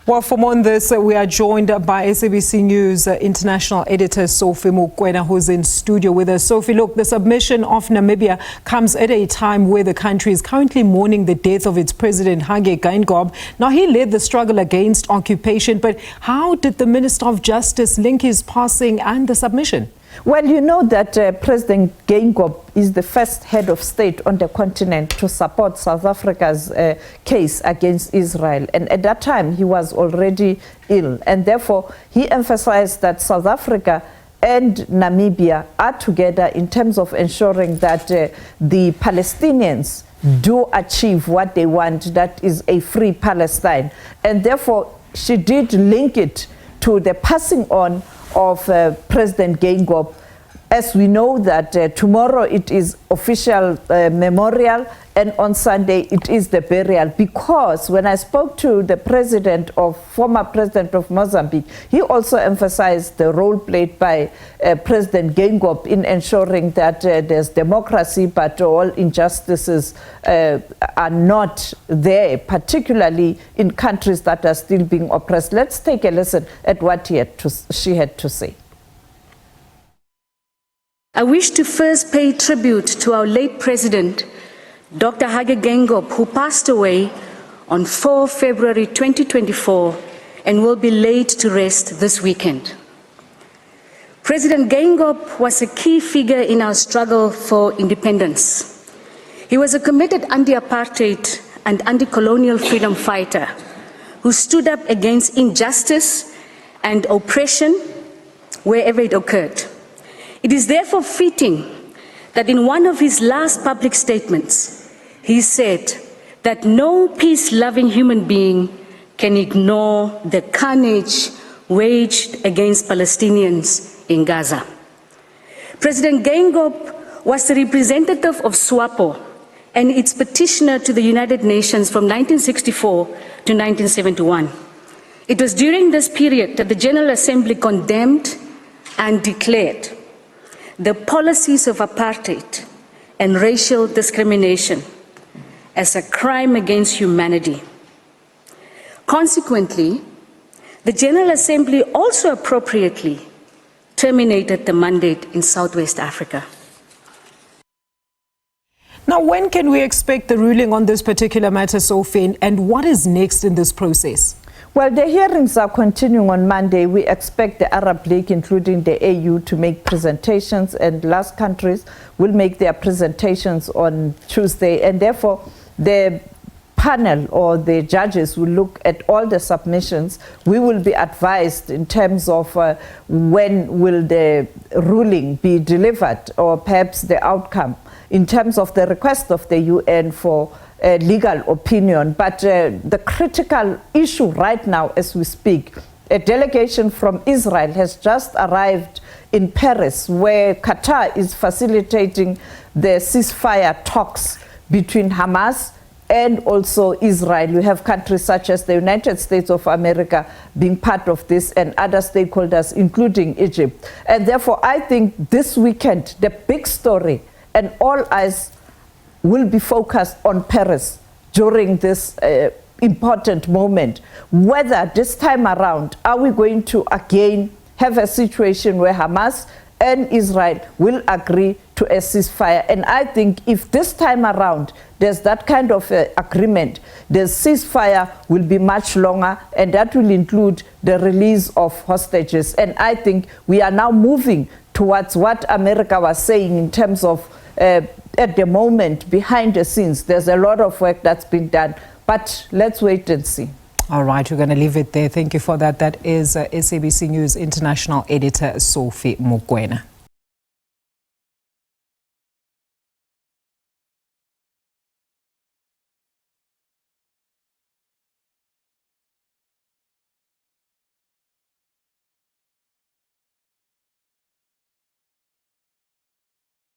Well, for more on this, we are joined by SABC News International Editor Sophie Mokoena, who's in studio with us. Sophie, look, the submission of Namibia comes at a time where the country is currently mourning the death of its president, Hage Geingob. Now, he led the struggle against occupation, but how did the Minister of Justice link his passing and the submission? Well, you know that President Geingob is the first head of state on the continent to support South Africa's case against Israel. And at that time, he was already ill. And therefore, he emphasized that South Africa and Namibia are together in terms of ensuring that the Palestinians do achieve what they want, that is a free Palestine. And therefore, she did link it to the passing on of President Geingob. As we know that tomorrow it is official memorial, and on Sunday it is the burial. Because when I spoke to the former president of Mozambique, he also emphasized the role played by President Geingob in ensuring that there's democracy, but all injustices are not there, particularly in countries that are still being oppressed. Let's take a listen at what she had to say. I wish to first pay tribute to our late president, Dr. Hage Geingob, who passed away on 4 February 2024 and will be laid to rest this weekend. President Geingob was a key figure in our struggle for independence. He was a committed anti-apartheid and anti-colonial freedom fighter who stood up against injustice and oppression wherever it occurred. It is therefore fitting that in one of his last public statements, he said that no peace-loving human being can ignore the carnage waged against Palestinians in Gaza. President Geingob was the representative of SWAPO and its petitioner to the United Nations from 1964 to 1971. It was during this period that the General Assembly condemned and declared the policies of apartheid and racial discrimination as a crime against humanity. Consequently, the General Assembly also appropriately terminated the mandate in Southwest Africa. Now, when can we expect the ruling on this particular matter, Sophie, and what is next in this process? Well, the hearings are continuing on Monday. We expect the Arab League, including the AU, to make presentations, and last countries will make their presentations on Tuesday. And therefore, the panel or the judges will look at all the submissions. We will be advised in terms of when will the ruling be delivered, or perhaps the outcome, in terms of the request of the UN for legal opinion. But the critical issue right now as we speak, a delegation from Israel has just arrived in Paris, where Qatar is facilitating the ceasefire talks between Hamas and also Israel. We have countries such as the United States of America being part of this, and other stakeholders, including Egypt. And therefore, I think this weekend, the big story and all eyes will be focused on Paris during this important moment. Whether this time around, are we going to again have a situation where Hamas and Israel will agree to a ceasefire? And I think if this time around there's that kind of agreement, the ceasefire will be much longer, and that will include the release of hostages. And I think we are now moving towards what America was saying in terms of at the moment, behind the scenes, there's a lot of work that's been done, but let's wait and see. All right, we're going to leave it there. Thank you for that. That is SABC News International Editor Sophie Mokoena.